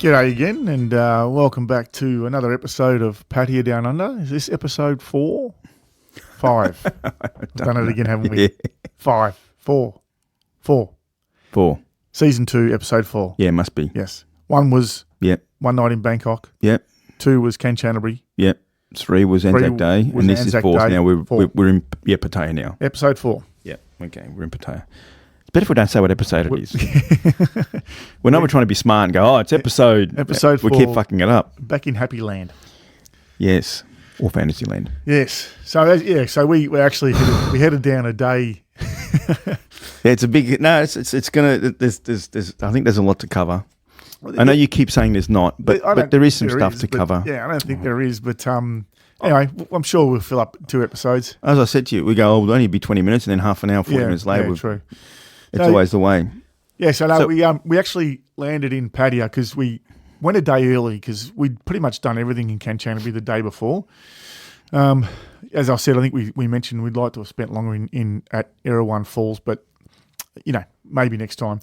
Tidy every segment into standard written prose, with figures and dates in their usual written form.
G'day again, and welcome back to another episode of Pattaya Down Under. Is this episode 4? 5. Done it again, haven't we? Yeah. 5. 4. 4. 4. Season 2, episode 4. Yeah, must be. Yes. 1 was Yep. One Night in Bangkok. Yep. 2 was Kanchanaburri. Yep. 3 was Anzac Day, was and this Anzac is 4. Day. Now we're in Pattaya now. Episode 4. Yeah. Okay, we're in Pattaya. It's better if we don't say what episode it is. We're trying to be smart and go, oh, it's episode 4. We keep fucking it up. Back in Happy Land. Yes. Or Fantasyland. Yes. So we actually headed down a day. Yeah, it's a big. No, it's gonna. There's. I think there's a lot to cover. I know you keep saying there's not, but there is some stuff to cover. Yeah, I don't think there is, but anyway, I'm sure we'll fill up 2 episodes. As I said to you, we go, it'll only be 20 minutes, and then half an hour, 40 minutes later. Yeah, true. It's always the way. Yeah, so we actually landed in Pattaya because we went a day early because we'd pretty much done everything in Kanchanaburri the day before. As I said, I think we mentioned we'd like to have spent longer in at Erawan Falls, but maybe next time.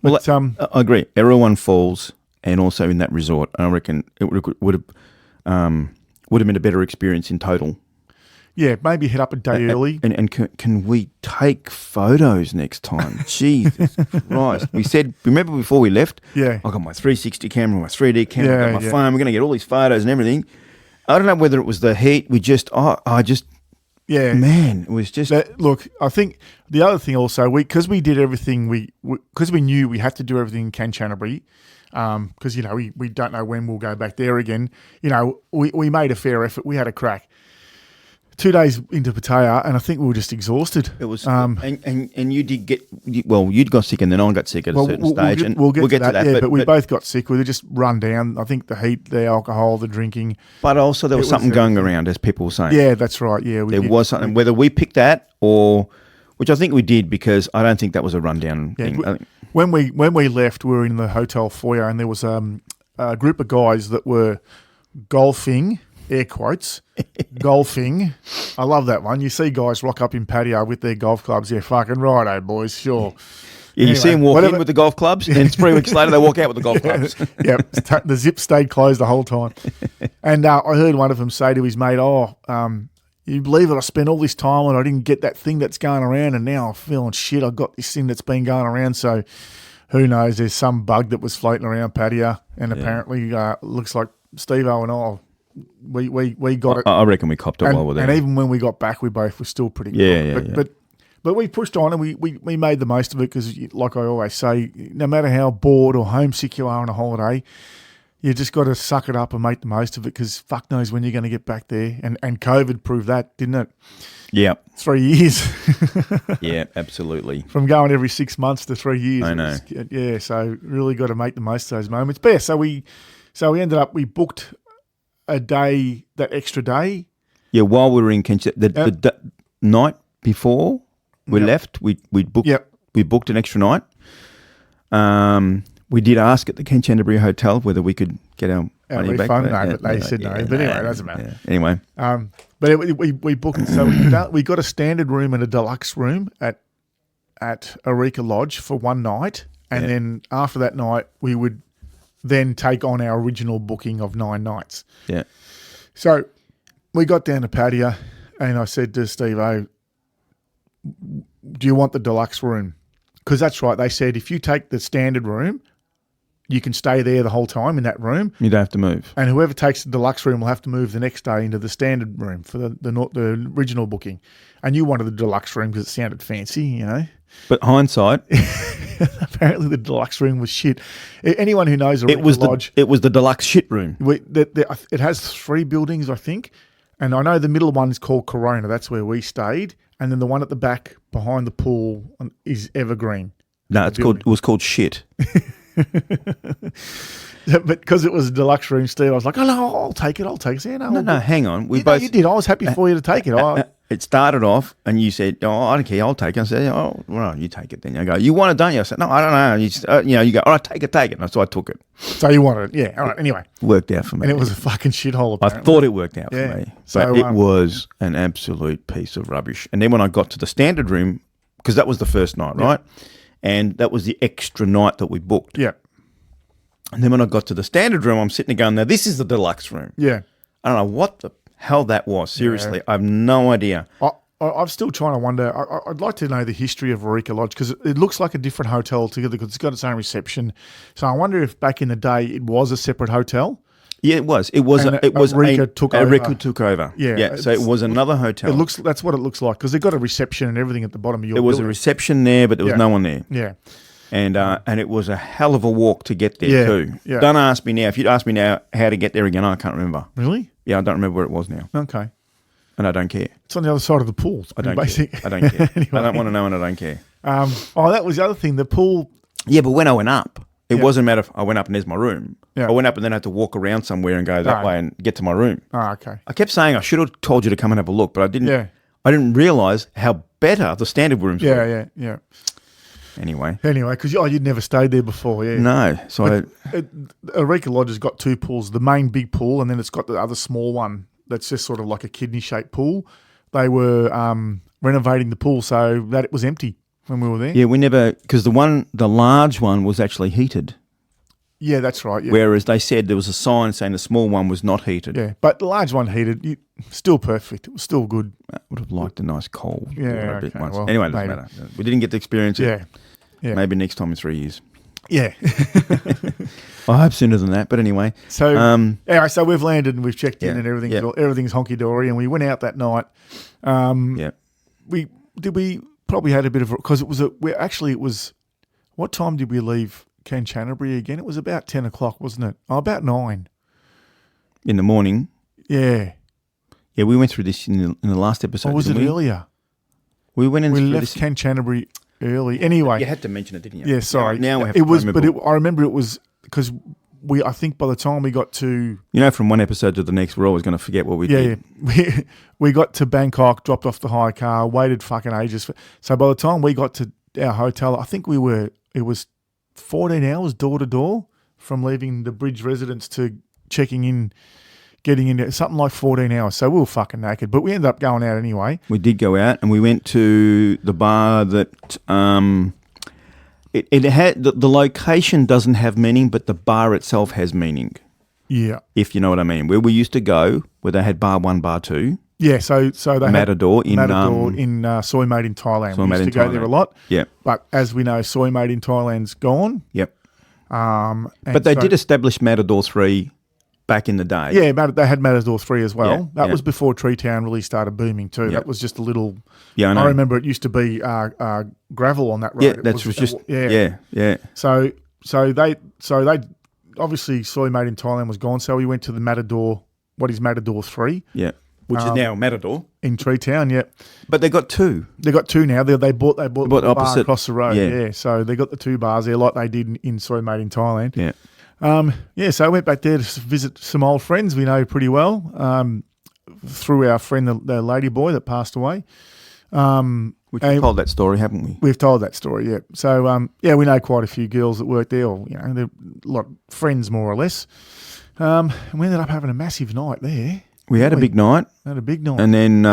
But, I agree. Erawan Falls and also in that resort, I reckon it would have been a better experience in total. Yeah, maybe head up a day early. And can we take photos next time? Jesus Christ. We said, remember before we left? Yeah. I got my 360 camera, my 3D camera, I got my phone. We're going to get all these photos and everything. I don't know whether it was the heat. Man, it was just... Look, I think the other thing also, because we did everything, because we knew we had to do everything in Kanchanaburri, because, we don't know when we'll go back there again. We made a fair effort. We had a crack. 2 days into Pattaya, and I think we were just exhausted. It was, and you did get, you'd got sick, and then I got sick at a certain stage. We'll get to that. Yeah, but we both got sick. We were just run down. I think the heat, the alcohol, the drinking. But also there was something going around, as people were saying. Yeah, that's right. Yeah, there was something. Whether we picked that or, which I think we did, because I don't think that was a rundown thing. When we left, we were in the hotel foyer, and there was a group of guys that were golfing. Air quotes, golfing. I love that one. You see guys rock up in Pattaya with their golf clubs. Yeah, fucking righto, boys, sure. Yeah, you see them walk in with the golf clubs, and then 3 weeks later they walk out with the golf clubs. Yeah, the zip stayed closed the whole time. And I heard one of them say to his mate, you believe it, I spent all this time and I didn't get that thing that's going around, and now I'm feeling shit. I got this thing that's been going around, so who knows, there's some bug that was floating around Pattaya, and apparently looks like Steve-O and I... We got it. I reckon we copped it while we were there. And even when we got back, we both were still pretty good. But we pushed on, and we made the most of it because, like I always say, no matter how bored or homesick you are on a holiday, you just got to suck it up and make the most of it, because fuck knows when you're going to get back there. And COVID proved that, didn't it? Yeah. 3 years. Yeah, absolutely. From going every 6 months to 3 years. I know. So really got to make the most of those moments. But yeah, so we ended up, we booked a day, that extra day. Yeah, while we were in Kanchanaburri, the night before we left, we booked. Yep. We booked an extra night. We did ask at the Kanchanaburri Hotel whether we could get our money back. But they said no. But anyway, it doesn't matter. Yeah. Anyway, but we booked it. So we got a standard room and a deluxe room at Eureka Lodge for one night, and then after that night we would then take on our original booking of 9 nights. Yeah. So we got down to Pattaya, and I said to Steve-O, do you want the deluxe room? Because that's right. They said if you take the standard room, you can stay there the whole time in that room. You don't have to move. And whoever takes the deluxe room will have to move the next day into the standard room for the original booking. And you wanted the deluxe room because it sounded fancy, But hindsight, apparently the deluxe room was shit. Anyone who knows Eureka Lodge, it was the deluxe shit room. It has 3 buildings, I think, and I know the middle one is called Corona. That's where we stayed, and then the one at the back behind the pool is Evergreen. No, it was called shit. But because it was a deluxe room, Steve, I was like, oh no, I'll take it. Yeah, no, hang on. You did. I was happy for you to take it. It started off, and you said, "Oh, I don't care. I'll take it." I said, "Oh, well, you take it then." I go, "You want it, don't you?" I said, "No, I don't know." You, just, you go, "All right, take it." And so I took it. So you wanted it, yeah? All right. Anyway, worked out for me, and it was a fucking shithole. Apparently. I thought it worked out for me, so, but it was an absolute piece of rubbish. And then when I got to the standard room, because that was the first night, right? And that was the extra night that we booked. Yeah. And then when I got to the standard room, I'm sitting there going, now this is the deluxe room. Yeah. I don't know what the hell that was. Seriously, I have no idea. I'm still trying to wonder. I'd like to know the history of Eureka Lodge because it looks like a different hotel altogether because it's got its own reception. So I wonder if back in the day it was a separate hotel. Yeah, it was. It was. Eureka took over. Eureka took over. Yeah. So it was another hotel. That's what it looks like because they've got a reception and everything at the bottom of your There was building. a reception there, but there was no one there. Yeah. And it was a hell of a walk to get there too. Yeah. Don't ask me now. If you'd ask me now how to get there again, I can't remember. Really? Yeah, I don't remember where it was now. Okay. And I don't care. It's on the other side of the pool. I don't basic. care. I don't care. Anyway. I don't want to know and I don't care. That was the other thing. The pool. Yeah, but when I went up, it wasn't a matter of I went up and there's my room. Yeah. I went up and then had to walk around somewhere and go that way and get to my room. Oh, okay. I kept saying I should have told you to come and have a look, but I didn't. Yeah. I didn't realise how better the standard rooms were. Yeah. Anyway, because you'd never stayed there before, yeah. No. So Eureka Lodge has got two pools, the main big pool and then it's got the other small one that's just sort of like a kidney-shaped pool. They were renovating the pool so that it was empty when we were there. Yeah, we never, because the large one was actually heated. Yeah, that's right. Yeah. Whereas they said there was a sign saying the small one was not heated. Yeah, but the large one heated, still perfect. It was still good. I would have liked a nice cold. Yeah, okay, well, anyway, it doesn't matter. We didn't get to experience it. Yeah. Maybe next time in 3 years. Yeah. I hope sooner than that, but anyway. So anyway, so we've landed and we've checked in and everything's honky-dory and we went out that night. We probably had a bit of, because it was, what time did we leave Kanchanaburri again? It was about 10 o'clock, wasn't it? Oh, about 9. In the morning? Yeah. Yeah, we went through this in the last episode. Or was it earlier? We went in. We left Kanchanaburri early. Anyway. You had to mention it, didn't you? Yeah, sorry. Now we have to remember. But I remember it was because I think by the time we got to... from one episode to the next, we're always going to forget what we did. Yeah. We got to Bangkok, dropped off the hire car, waited fucking ages. So by the time we got to our hotel, I think it was 14 hours door to door from leaving the Bridge residence to checking in, getting into something like 14 hours. So we were fucking naked, but we ended up going out anyway. We did go out and we went to the bar that it had the location doesn't have meaning, but the bar itself has meaning. Yeah. If you know what I mean. Where we used to go, where they had bar 1, bar 2. Yeah, so they Matador in Soy Made in Thailand. We used to go there a lot. Yeah. But as we know, Soy Made in Thailand's gone. Yep. But they did establish Matador 3 back in the day. Yeah, they had Matador 3 as well. That was before Tree Town really started booming too. That was just a little... Yeah, I know. I remember it used to be gravel on that road. Yeah. So they obviously Soy Made in Thailand was gone, so we went to the Matador, what is Matador 3? Yeah. Which is now Matador. In Tree Town, yeah. But they got 2. They got 2 now. They bought the bar opposite across the road. Yeah. So they got the 2 bars there like they did in Soy Made in Thailand. Yeah. So I went back there to visit some old friends we know pretty well through our friend, the lady boy that passed away. We've told that story, haven't we? We've told that story, yeah. So, we know quite a few girls that work there, or, they're a lot of friends more or less. And we ended up having a massive night there. We had a big night. Had a big night. And then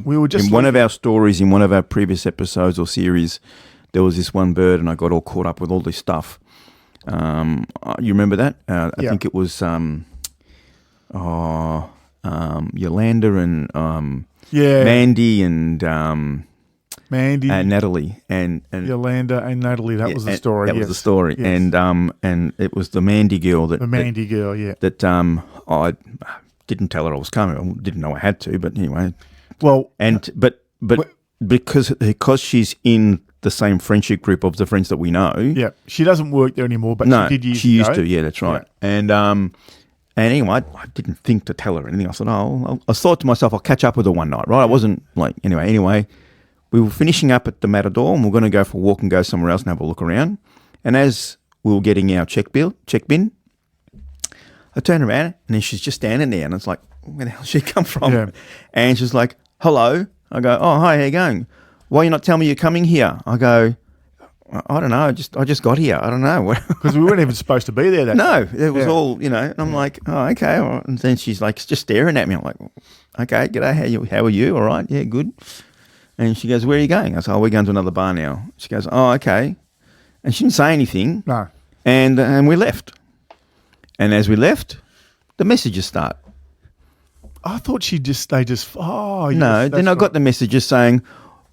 we were just in one of our stories, in one of our previous episodes or series, there was this one bird and I got all caught up with all this stuff. You remember that? I think it was Yolanda and Mandy and Mandy and Natalie and Yolanda and Natalie. That was the story. That was the story. Yes. And it was the Mandy girl that I didn't tell her I was coming. I didn't know I had to, but anyway. Well, but because she's in the same friendship group of the friends that we know. Yeah, she doesn't work there anymore, but she used to. Yeah, that's right. Yeah. And anyway, I didn't think to tell her anything. I said, I thought to myself, I'll catch up with her one night, right? I wasn't like, anyway, we were finishing up at the Matador and we're going to go for a walk and go somewhere else and have a look around. And as we were getting our check bin, I turned around and then she's just standing there and it's like, where the hell did she come from? Yeah. And she's like, hello. I go, oh, hi, how you going? Why are you not telling me you're coming here? I go, I don't know. I just got here. I don't know. Because we weren't even supposed to be there. No, it was all, and I'm like, oh, okay. All right. And then she's like, just staring at me. I'm like, okay, g'day. How are you? All right. Yeah, good. And she goes, where are you going? I said, we're going to another bar now. She goes, oh, okay. And she didn't say anything. No. And we left. And as we left, the messages start. I thought they just, oh, No, yes, then I got the messages saying,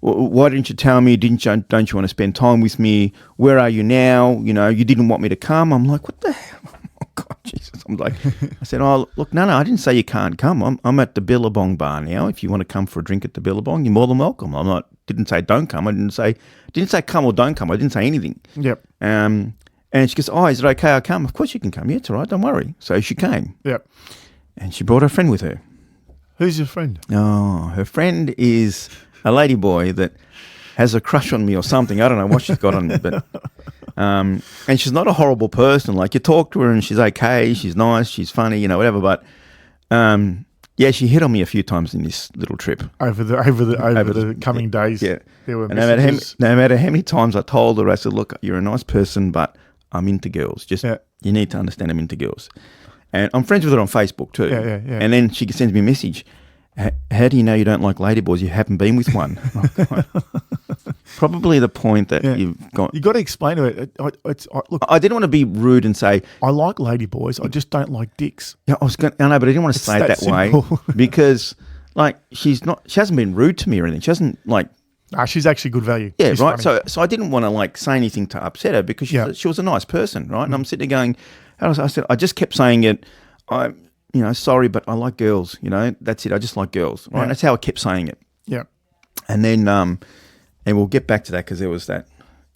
why didn't you tell me? Don't you want to spend time with me? Where are you now? You know, you didn't want me to come. I'm like, what the hell? Oh, God, Jesus. I'm like, I said, oh, look, no, I didn't say you can't come. I'm at the Billabong bar now. If you want to come for a drink at the Billabong, you're more than welcome. Didn't say don't come. I didn't say come or don't come. I didn't say anything. Yep. And she goes, oh, is it okay I come? Of course you can come. Yeah, it's all right. Don't worry. So she came. Yep. And she brought her friend with her. Who's your friend? Oh, her friend is a lady boy that has a crush on me or something. I don't know what she's got on me, but and she's not a horrible person. Like, you talk to her and she's okay, she's nice, she's funny, you know, whatever. But yeah, she hit on me a few times in this little trip Over the coming days. Yeah, there were and no matter how many times I told her, I said, look, you're a nice person, but I'm into girls. Just you need to understand I'm into girls. And I'm friends with her on Facebook too. Yeah. And then she sends me a message. How do you know you don't like ladyboys? You haven't been with one. Probably the point that you've got. You got to explain to it. Look, I didn't want to be rude and say I like ladyboys. I just don't like dicks. Yeah, I know, but I didn't want to say it that way because, like, she hasn't been rude to me or anything. She hasn't like. She's actually good value. Yeah, She's right. funny. So I didn't want to like say anything to upset her because she was a nice person, right? And I'm sitting there going, I said, I just kept saying it. Sorry, but I like girls. You know, that's it. I just like girls, right? Yeah. That's how I kept saying it. Yeah. And then, and we'll get back to that because there was that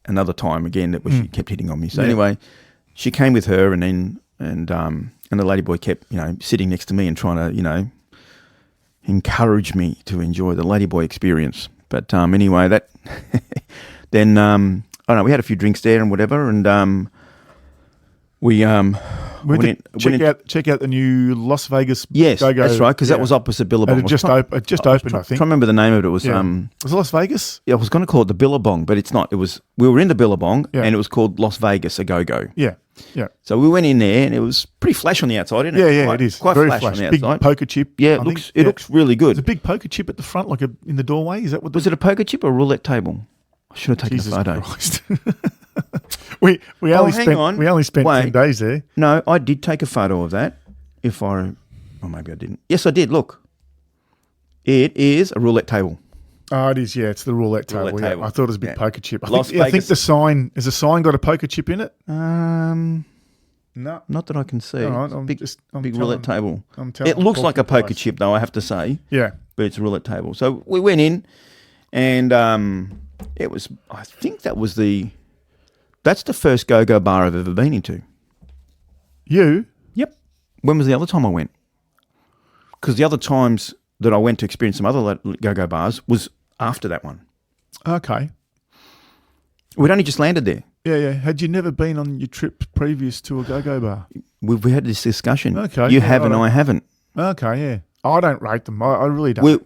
another time again that she kept hitting on me. So anyway, she came with her, and then and the ladyboy kept sitting next to me and trying to encourage me to enjoy the ladyboy experience. But anyway, that then I don't know. We had a few drinks there and whatever, and we check out the new Las Vegas. Yes, Go-Go. that's right, because that was opposite Billabong. It just opened, I think. Trying to remember the name of it. It was was it Las Vegas? Yeah, I was going to call it the Billabong, but it's not. We were in the Billabong, and it was called Las Vegas a Go-Go. Yeah. So we went in there, and it was pretty flash on the outside, isn't it? Yeah, it is. Quite very flash on the outside. Big poker chip. Yeah, it looks really good. There's a big poker chip at the front, like in the doorway. Is that what? Was it a poker chip or a roulette table? I should have taken Jesus a photo. Christ. we only spent 10 days there. No, I did take a photo of that. Or maybe I didn't. Yes, I did. Look, it is a roulette table. Oh, it is. Yeah, it's the roulette table. Table. I thought it was a big poker chip. I think Vegas. the sign has got a poker chip in it. No, not that I can see. All right, big roulette table. It looks like a poker chip, though, I have to say. Yeah, but it's a roulette table. So we went in, and it was. I think that's the first go-go bar I've ever been into. You? Yep. When was the other time I went? Because the other times that I went to experience some other go-go bars was after that one. Okay. We'd only just landed there. Yeah. Had you never been on your trip previous to a go-go bar? We had this discussion. Okay. You have and I haven't. Okay, yeah. I don't rate them. I really don't.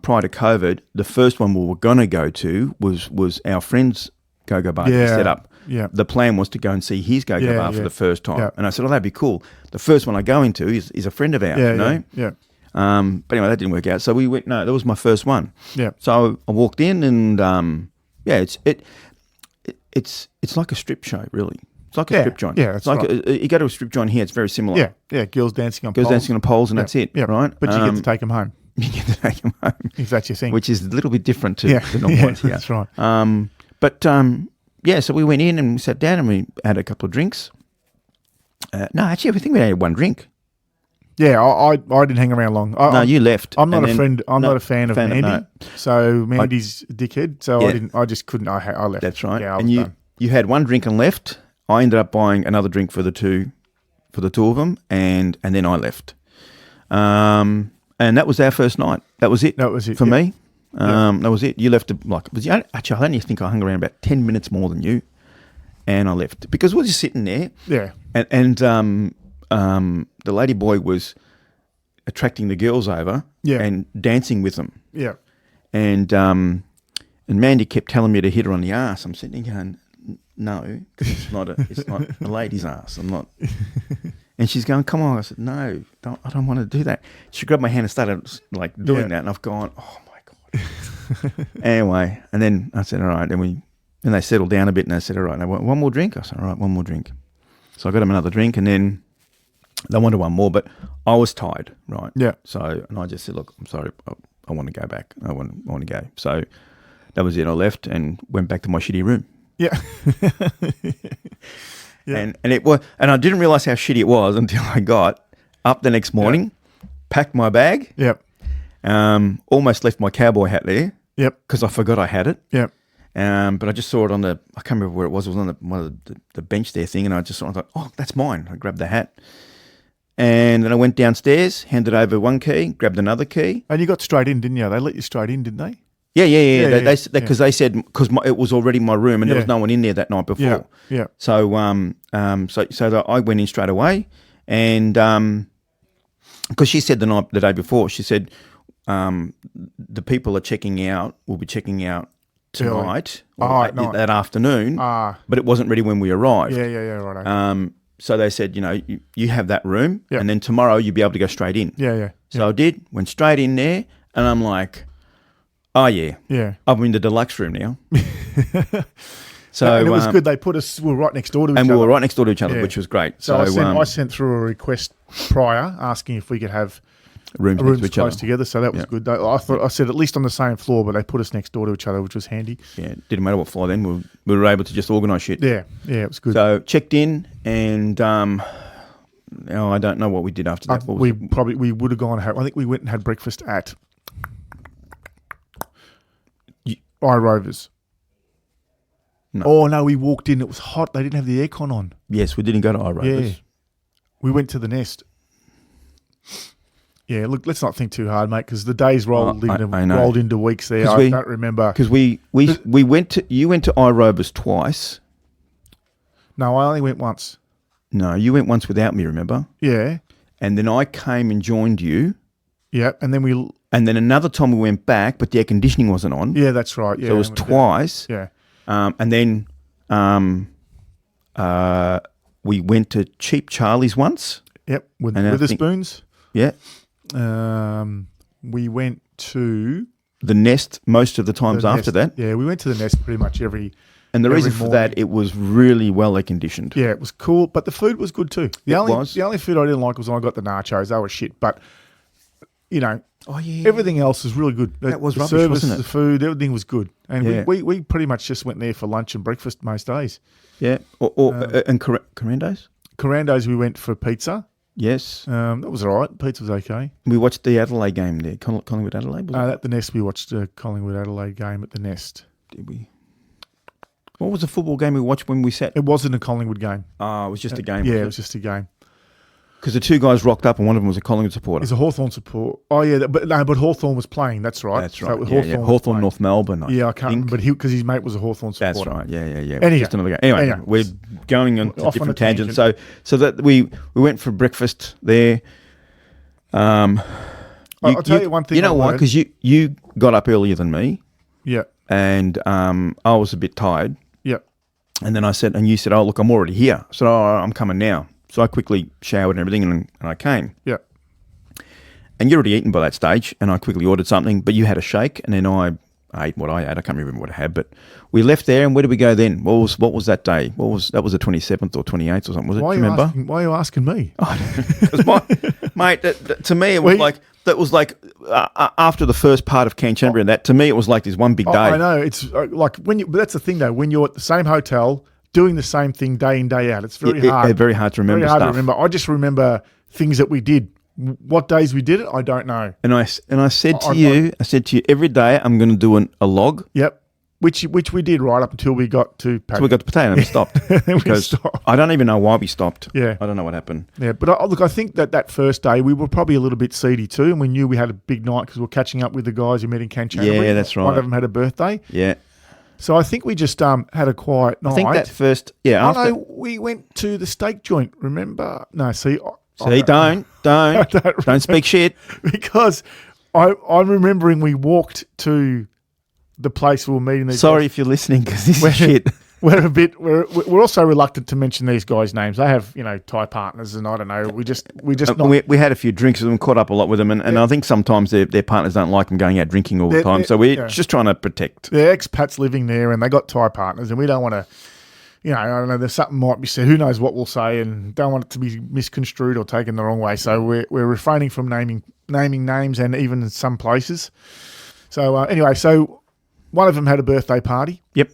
Prior to COVID, the first one we were going to go to was our friend's go-go bar that he set up. Yeah. The plan was to go and see his go-go bar for the first time. Yeah. And I said, that'd be cool. The first one I go into is a friend of ours, Yeah. But anyway, that didn't work out. So we went, that was my first one. Yeah. So I walked in and, it's like a strip show, really. It's like a strip joint. Yeah, it's like you go to a strip joint here, it's very similar. Yeah. Girls dancing on poles and that's it, right? But you get to take them home. You get to take them home. If that's your thing. Which is a little bit different to the normal ones here. That's right. So we went in and we sat down and we had a couple of drinks. No, actually, I think we had one drink. Yeah, I didn't hang around long. You left. I'm not a friend. I'm not a fan of Mandy. No. So Mandy's a dickhead. So I just couldn't. I left. That's right. Yeah, and you had one drink and left. I ended up buying another drink for the two of them, and then I left. And that was our first night. That was it. That was it for me. That was it. You left actually, I only think I hung around about 10 minutes more than you, and I left because we were just sitting there. Yeah. And the lady boy was attracting the girls over. Yeah. And dancing with them. Yeah. And Mandy kept telling me to hit her on the ass. I'm sitting there going, no, it's not a lady's ass. I'm not. And she's going, come on. I said, no, I don't want to do that. She grabbed my hand and started like doing that. And I've gone, oh my Anyway, and then I said, all right. Then they settled down a bit, and they said, all right, now one more drink. I said, all right, one more drink. So I got them another drink, and then they wanted one more, but I was tired, right? Yeah. So, and I just said, look, I'm sorry, I want to go back. I want to go. So that was it. I left and went back to my shitty room. Yeah. Yeah. And it was, and I didn't realize how shitty it was until I got up the next morning, packed my bag, Yep. almost left my cowboy hat there. Yep. Because I forgot I had it. Yep. But I just saw it on I can't remember where it was. It was on one of the bench there thing, and I thought, oh, that's mine. I grabbed the hat. And then I went downstairs, handed over one key, grabbed another key. And you got straight in, didn't you? They let you straight in, didn't they? Yeah. Because they said, because it was already my room and there was no one in there that night before. Yeah. So I went in straight away, and because she said the day before, she said the people are checking out. Will be checking out tonight or that afternoon. But it wasn't ready when we arrived. Yeah. Right. So they said, you have that room, and then tomorrow you'll be able to go straight in. Yeah. So I did, went straight in there, and I'm like, oh yeah, I'm in the deluxe room now. So and it was good. They put us. We were right next door to each other. And we were right next door to each other, which was great. So I sent through a request prior asking if we could have rooms close together. So that was good. I said at least on the same floor, but they put us next door to each other, which was handy. Yeah, didn't matter what floor then. We were able to just organise shit. Yeah, it was good. So checked in, and I don't know what we did after that. We would have gone. I think we went and had breakfast at iRovers. No. Oh no, we walked in. It was hot. They didn't have the aircon on. Yes, we didn't go to iRovers. Yeah, we went to the Nest. Yeah, look, let's not think too hard, mate, because the days rolled into weeks there. I don't remember. Because we went to iRovers twice. No, I only went once. No, you went once without me, remember? Yeah. And then I came and joined you. Yeah, and then another time we went back, but the air conditioning wasn't on. Yeah, that's right. Yeah, so it was twice. Yeah. And then we went to Cheap Charlie's once. Yep, with Witherspoons. Yeah. We went to the Nest most of the times after that. Yeah, we went to the Nest pretty much every. And the reason for that, it was really well air conditioned. Yeah, it was cool, but the food was good too. The only food I didn't like was when I got the nachos. They were shit, but everything else was really good. That was the rubbish, service, wasn't it? The food, everything was good, and we pretty much just went there for lunch and breakfast most days. Yeah, and Corando's. Corando's, we went for pizza. Yes. That was all right. Pizza was okay. We watched the Adelaide game there. Collingwood Adelaide, was it? At the Nest, we watched the Collingwood Adelaide game at the Nest. Did we? What was the football game we watched when we sat? It wasn't a Collingwood game. Oh, it was just a game. Yeah, it was just a game. Because the two guys rocked up and one of them was a Collingwood supporter. He's a Hawthorn support. Oh, yeah. But Hawthorn was playing. That's right. That's right. So Hawthorn, North Melbourne, I can't remember. But because his mate was a Hawthorn supporter. That's right. Yeah. Anyway, just another game. Anyway, we're going on to different tangents. So that we went for breakfast there. I'll tell you one thing. You know why? Because you got up earlier than me. Yeah. And I was a bit tired. Yeah. And then you said, oh, look, I'm already here. I said, oh, I'm coming now. So I quickly showered and everything, and I came. Yeah. And you'd already eaten by that stage, and I quickly ordered something, but you had a shake, and then I ate what I had. I can't remember what I had, but we left there, and where did we go then? What was that day? That was the 27th or 28th or something, was it? Do you remember? Why are you asking me? Mate, to me, it was after the first part of Kanchanaburri, and that, to me, it was like this one big day. I know. It's like but that's the thing, though. When you're at the same hotel, doing the same thing day in, day out, it's very hard. Very hard to remember stuff. I just remember things that we did. What days we did it, I don't know. And I said to you, every day I'm going to do a log. Yep. Which we did right up until we got to Pattaya. So we got to Pattaya and we stopped. Because I don't even know why we stopped. Yeah. I don't know what happened. Yeah, but I think that first day we were probably a little bit seedy too, and we knew we had a big night because we were catching up with the guys who met in Kanchanaburri. Yeah, that's right. One of them had a birthday. Yeah. So I think we just had a quiet night. I think that first, we went to the steak joint, remember? No, see. Don't speak shit. Because I'm remembering we walked to the place we were meeting. Sorry if you're listening, because this is shit. we're also reluctant to mention these guys' names. They have, Thai partners, and I don't know. We just not. We had a few drinks with them, caught up a lot with them, and I think sometimes their partners don't like them going out drinking all the time. So we're just trying to protect. They're expats living there, and they got Thai partners, and we don't want to. I don't know. There's something might be said. Who knows what we'll say, and don't want it to be misconstrued or taken the wrong way. So we're refraining from naming names, and even in some places. So anyway, one of them had a birthday party. Yep.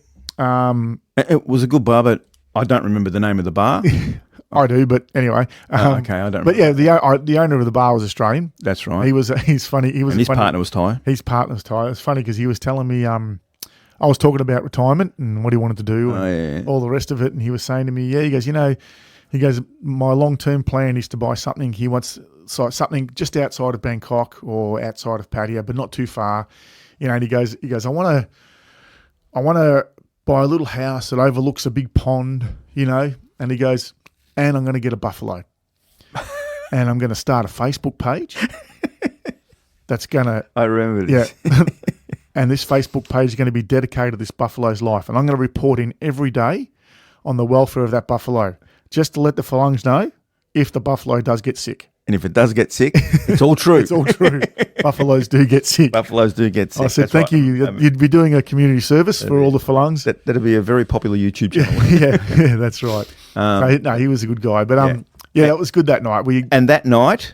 It was a good bar, but I don't remember the name of the bar. I do, but anyway. Okay, I don't. But yeah, the owner of the bar was Australian. That's right. He's funny. And his partner was Thai. His partner was Thai. It was funny because he was telling me, I was talking about retirement and what he wanted to do and all the rest of it, and he was saying to me, he goes, my long-term plan is to buy something. He wants something just outside of Bangkok or outside of Pattaya, but not too far. And he goes, I want to buy a little house that overlooks a big pond, and he goes, and I'm going to get a buffalo. And I'm going to start a Facebook page. That's going to... I remember this. Yeah. And this Facebook page is going to be dedicated to this buffalo's life. And I'm going to report in every day on the welfare of that buffalo, just to let the Falungs know if the buffalo does get sick. And if it does get sick, it's all true. It's all true. Buffaloes do get sick. Buffaloes do get sick. I said, thank you. You'd be doing a community service for all the Falungs. That'd be a very popular YouTube channel. yeah, that's right. No, he was a good guy. But that was good that night. And that night,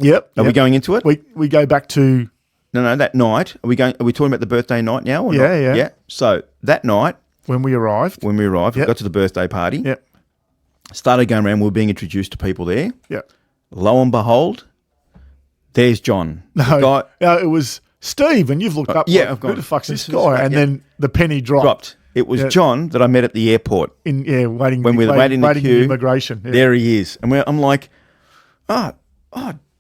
are we going into it? We go back to... No, that night. Are we talking about the birthday night now? Or yeah, not? Yeah. So that night... When we arrived. We got to the birthday party. Yep. Started going around. We were being introduced to people there. Yep. Lo and behold, there's John. No, it was Steve, and you've looked up. Who the fuck's this guy? And then the penny dropped. It was John that I met at the airport. Waiting when we were waiting in the queue. Immigration. Yeah. There he is, and I'm like, oh,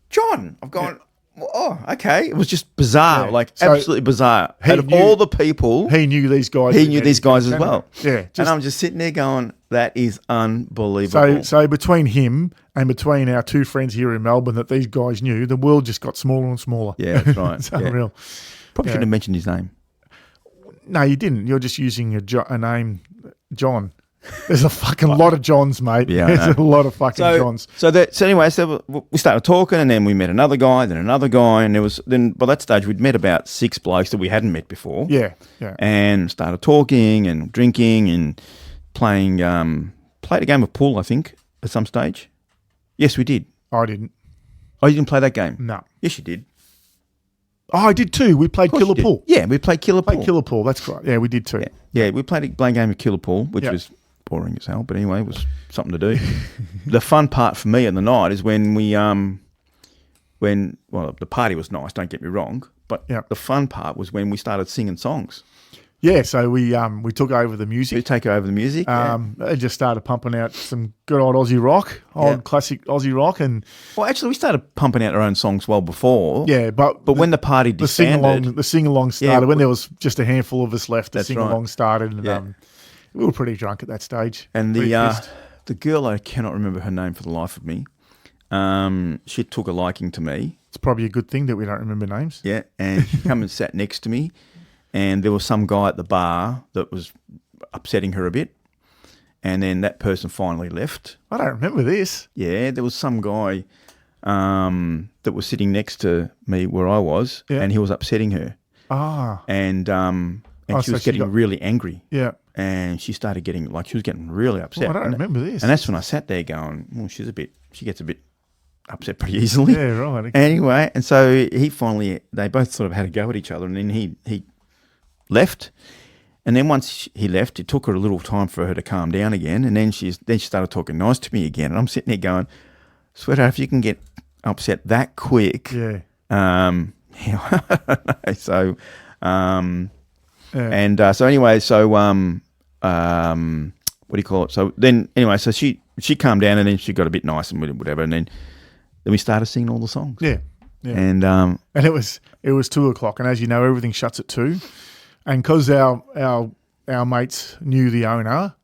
John. I've gone. Oh, okay. It was just bizarre, absolutely bizarre. Out of all the people, he knew these guys. He knew these guys as well. Yeah, and I'm just sitting there going, that is unbelievable. So between him and between our two friends here in Melbourne that these guys knew, the world just got smaller and smaller. Yeah, that's right. It's unreal. Probably shouldn't have mentioned his name. No, you didn't. You're just using a name, John. There's a fucking lot of Johns, mate. Yeah, there's a lot of fucking Johns. So anyway, we started talking, and then we met another guy, and then by that stage we'd met about 6 blokes that we hadn't met before. Yeah. And started talking and drinking and played a game of pool, I think, at some stage. Yes, we did. I didn't. Oh, you didn't play that game? No. Yes, you did. Oh, I did too. We played Killer Pool. Yeah, we played Killer Pool. Killer Pool, that's right. Yeah, we did too. Yeah, we played a game of Killer Pool, which was boring as hell, but anyway, it was something to do. The fun part for me in the night is when the party was nice, don't get me wrong, but the fun part was when we started singing songs. Yeah, so we took over the music. We take over the music. They just started pumping out some good old Aussie rock, classic Aussie rock, and actually we started pumping out our own songs well before. Yeah, but when the party disbanded, the sing along started when there was just a handful of us left. The sing along started, and we were pretty drunk at that stage. And the girl, I cannot remember her name for the life of me. She took a liking to me. It's probably a good thing that we don't remember names. Yeah, and she came and sat next to me. And there was some guy at the bar that was upsetting her a bit. And then that person finally left. I don't remember this. Yeah, there was some guy that was sitting next to me where I was, and he was upsetting her. Ah. And she was getting really angry. Yeah. And she started getting, she was getting really upset. I don't remember this. And that's when I sat there going, well, she gets a bit upset pretty easily. Yeah, right. Okay. Anyway, and so they both sort of had a go at each other, and then he left, and then once he left, it took her a little time for her to calm down again, and then she started talking nice to me again, and I'm sitting there going, sweetheart, if you can get upset that quick, I don't know. So, so anyway, so what do you call it? So then anyway, so she calmed down, and then she got a bit nice and whatever, and then we started singing all the songs. Yeah. And it was 2:00, and as you know, everything shuts at 2:00. And because our mates knew the owner,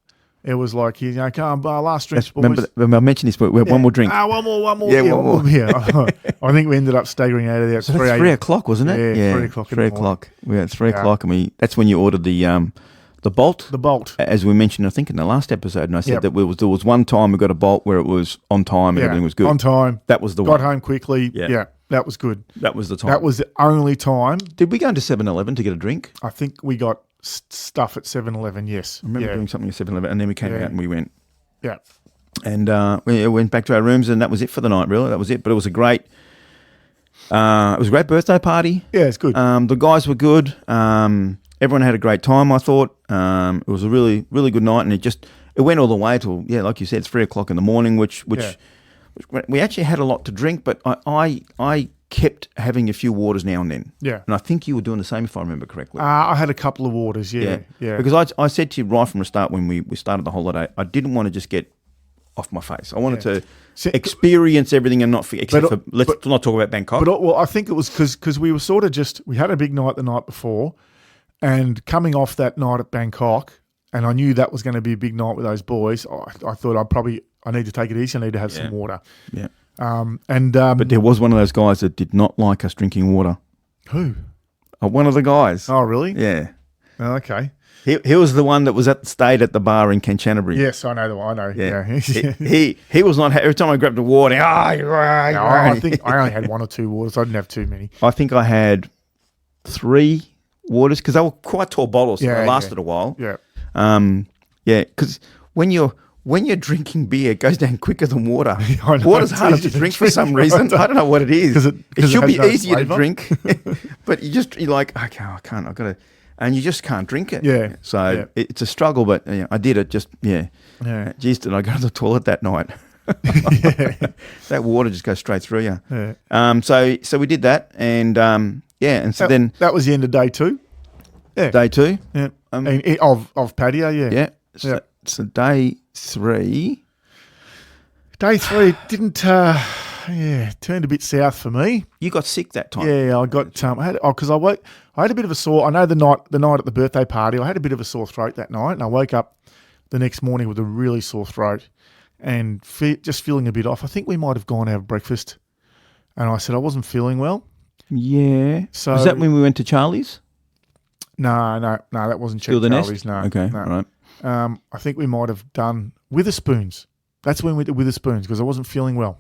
it was like, come on, last drink, boys. Remember I mentioned this, but we have one more drink. One more. Yeah, one more. Yeah. I think we ended up staggering out of there at 3 o'clock, wasn't it? Yeah, 3 o'clock. 3 o'clock. Yeah, 3 o'clock, and that's when you ordered the The Bolt? The Bolt. As we mentioned, I think, in the last episode, and I said Yep. that there was one time we got a Bolt where it was on time and Yeah, everything was good. on time. That was the Got one. home quickly. Yeah. Yeah, that was good. That was the time. That was the only time. Did we go into 7-Eleven to get a drink? I think we got stuff at 7-Eleven, yes. I remember doing something at 7-Eleven, and then we came Yeah. out and we went. Yeah. And we went back to our rooms, and that was it for the night, really. That was it. But it was a great birthday party. Yeah, it's good. The guys were good. Everyone had a great time, I thought. It was a really, really good night, and it went all the way till, like you said, 3 o'clock in the morning, which we actually had a lot to drink, but I kept having a few waters now and then. Yeah. And I think you were doing the same, if I remember correctly. I had a couple of waters, yeah. Because I said to you right from the start when we started the holiday, I didn't want to just get off my face. I wanted to experience everything and not forget. Let's not talk about Bangkok. But I think it was because we were sort of we had a big night the night before, and coming off that night at Bangkok, and I knew that was going to be a big night with those boys. I thought I need to take it easy. I need to have some water. Yeah. But there was one of those guys that did not like us drinking water. Who? One of the guys. Oh, really? Yeah. Oh, okay. He was the one that was stayed at the bar in Kanchanaburri. Yes, I know the one. I know. Yeah. He was not. Every time I grabbed a water, I think I only had 1 or 2 waters. I didn't have too many. I think I had 3 waters because they were quite tall bottles. So they lasted a while. Yeah. Because when you're drinking beer, it goes down quicker than water. I know, Water's it's harder easier to to drink for drink, some reason. right? I don't know what it is. It should it be has no easier to flavour. drink, but you're like, okay, I can't. I've got to, and you just can't drink it. Yeah. So it's a struggle, but I did it. Yeah. Geez, did I go to the toilet that night? That water just goes straight through you. Yeah. So we did that, and and so then that was the end of day 2. Yeah. day 2. Yeah. Of Pattaya, yeah. Yeah. So day 3. Day 3 didn't. Turned a bit south for me. You got sick that time. Yeah, I got because I had a bit of a sore. I know the night at the birthday party, I had a bit of a sore throat that night, and I woke up the next morning with a really sore throat and just feeling a bit off. I think we might have gone out of breakfast, and I said I wasn't feeling well. Yeah. So was that when we went to Charlie's? No, that wasn't Still the Charlie's. Nest? No, Okay, no. all right. I think we might have done Witherspoons. That's when we went to Witherspoons because I wasn't feeling well.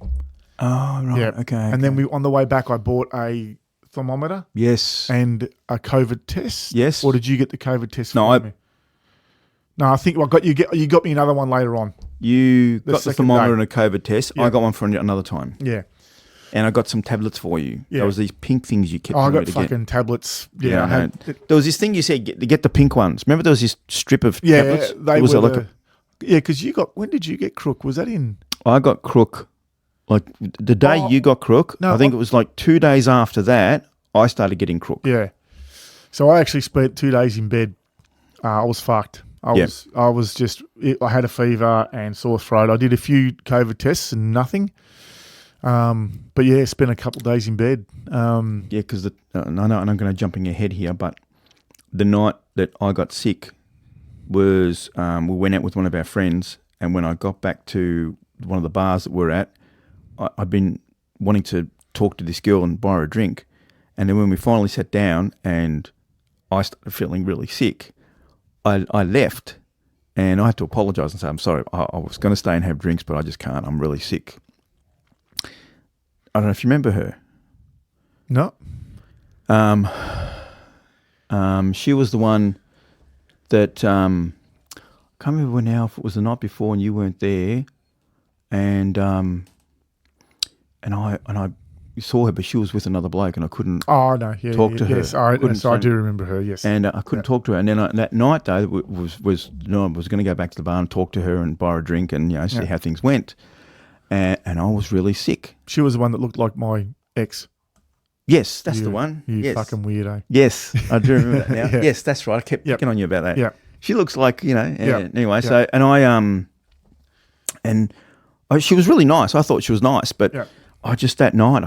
Oh, right. Yeah. Okay. And then on the way back, I bought a thermometer Yes. and a COVID test. Yes. Or did you get the COVID test? No, me? No, I think you got me another one later on. You got the second thermometer day. and a COVID test. Yeah. I got one for another time. Yeah. And I got some tablets for you. Yeah. There was these pink things you kept I telling me got to fucking get. tablets. Yeah, Yeah, I I had. know. There was this thing you said, get the pink ones. Remember there was this strip of Yeah, tablets? they was were. like Because you got. When did you get Crook? Was that in? I got Crook. Like the day Oh, you got Crook, no, I think it was like 2 days after that, I started getting Crook. Yeah. So I actually spent 2 days in bed. I was fucked. I had a fever and sore throat. I did a few COVID tests and nothing. But yeah, spent a couple of days in bed. Yeah, because I know, and I'm going to jump in your head here, but the night that I got sick was we went out with one of our friends, and when I got back to one of the bars that we're at, I'd been wanting to talk to this girl and buy her a drink, and then when we finally sat down and I started feeling really sick, I left, and I had to apologise and say, I'm sorry, I was going to stay and have drinks, but I just can't. I'm really sick. I don't know if you remember her. No. She was the one that I can't remember now if it was the night before and you weren't there, and I saw her, but she was with another bloke, and I couldn't. Oh no, yeah, talk to her. Yes, I do remember her. Yes, and I couldn't talk to her. And then that night though I was going to go back to the bar and talk to her and buy her a drink and see how things went, and I was really sick. She was the one that looked like my ex. Yes, that's the one. You fucking weirdo. Yes, I do remember that now. Yeah. Yes, that's right. I kept picking on you about that. Yeah. She looks like, anyway, Yeah. so, she was really nice. I thought she was nice, but I just, that night,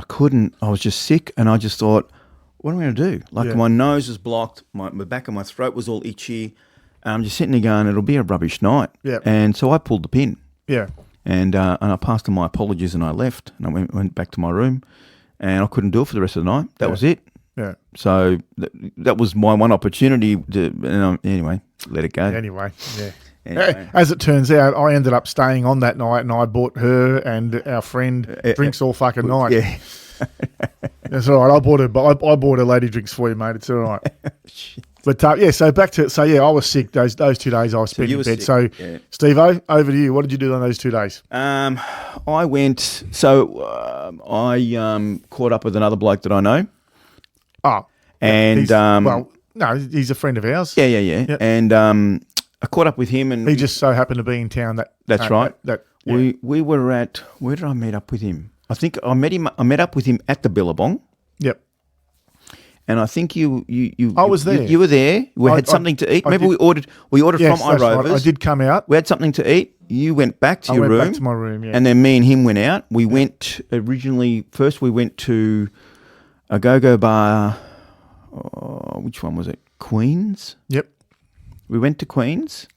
I was just sick, and I just thought, what am I going to do? Like, my nose was blocked, my back of my throat was all itchy, and I'm just sitting there going, it'll be a rubbish night. Yeah. And so I pulled the pin. Yeah. And I passed on my apologies, and I left, and I went back to my room, and I couldn't do it for the rest of the night. That was it. Yeah. So that was my one opportunity to, anyway, let it go. Anyway, yeah. Anyway. As it turns out, I ended up staying on that night, and I bought her and our friend drinks all fucking night. Yeah. That's all right. I bought her lady drinks for you, mate. It's all right. But so back to I was sick those 2 days. I was spent in bed. Sick, So, yeah. Steve-O, over to you. What did you do on those 2 days? I went. So I caught up with another bloke that I know. Oh, And he's a friend of ours. Yeah. Yep. And I caught up with him, and He just so happened to be in town. That's right. Yeah. We were at. Where did I meet up with him? I think I met up with him at the Billabong. Yep. And I think you I was there. You were there. We had something to eat. Remember, we ordered Yes, from that's iRovers. right. I did come out. We had something to eat. You went back to your room. I went back to my room, yeah. And then me and him went out. We went originally. First, we went to a go-go bar. Which one was it? Queen's. Yep. We went to Queen's.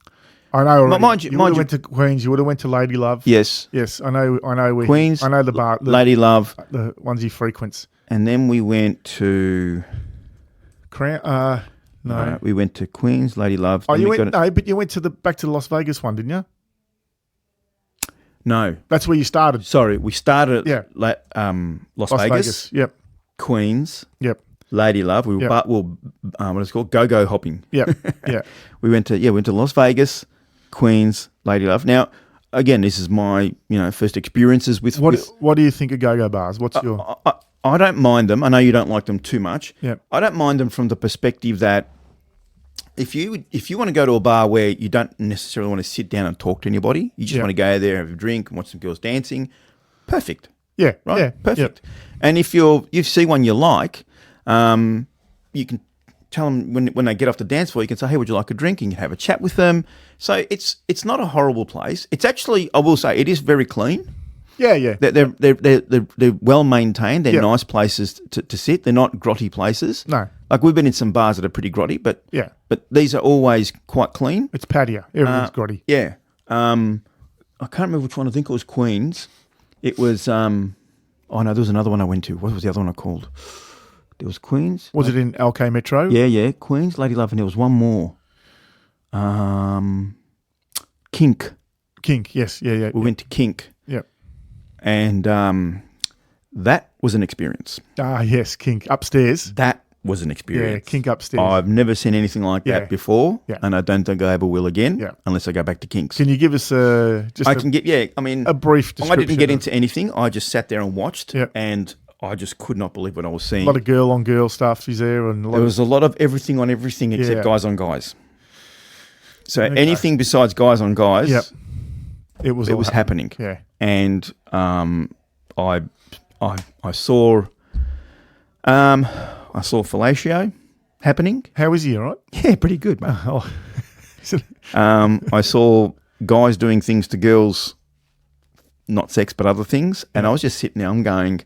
I know already. Mind you, would have went to Queen's. You would have went to Lady Love. Yes. Yes, I know. Queen's. I know the bar. Lady Love. The ones he frequents. And then we went to. Crown. No. We went to Queen's, Lady Love. Oh, you went. No, but you went back to the Las Vegas one, didn't you? No. That's where you started. Sorry, we started Yeah. at Las Vegas. Yep. Queen's. Yep. Lady Love. We were Yep. what is it called? Go hopping. Yep. Yeah. We went to Las Vegas, Queen's, Lady Love. Now, again, this is my first experiences with. What do you think of go-go bars? What's your? I don't mind them. I know you don't like them too much. Yep. I don't mind them from the perspective that if you want to go to a bar where you don't necessarily want to sit down and talk to anybody, you just want to go there, have a drink, and watch some girls dancing. Perfect. Yeah. Right. Yeah. Perfect. And if you see one you like, you can tell them when they get off the dance floor, you can say, "Hey, would you like a drink?" And you can have a chat with them. So it's not a horrible place. It's actually, I will say, it is very clean. Yeah. Yeah. They're well maintained. They're nice places to sit. They're not grotty places. No. Like we've been in some bars that are pretty grotty, but these are always quite clean. It's patio. Everything's grotty. Yeah. I can't remember which one. I think it was Queen's. It was. Oh no, there was another one I went to. What was the other one I called? There was Queen's. Was it in LK Metro? Yeah. Queen's, Lady Love, and there was one more. Kink. Yes. Yeah. We went to Kink. Yep. And that was an experience. Yes, Kink upstairs. That was an experience. Yeah, Kink upstairs. I've never seen anything like that before, and I don't think I ever will again unless I go back to Kink's. Can you give us a brief description? I didn't get into anything. I just sat there and watched, and I just could not believe what I was seeing. A lot of girl on girl stuff is there, and there was a lot of everything on everything except guys on guys. So anything besides guys on guys, it was happening. Yeah, and I saw fellatio happening. How is he? All right? Yeah, pretty good, mate. I saw guys doing things to girls, not sex but other things, and I was just sitting there. I'm going,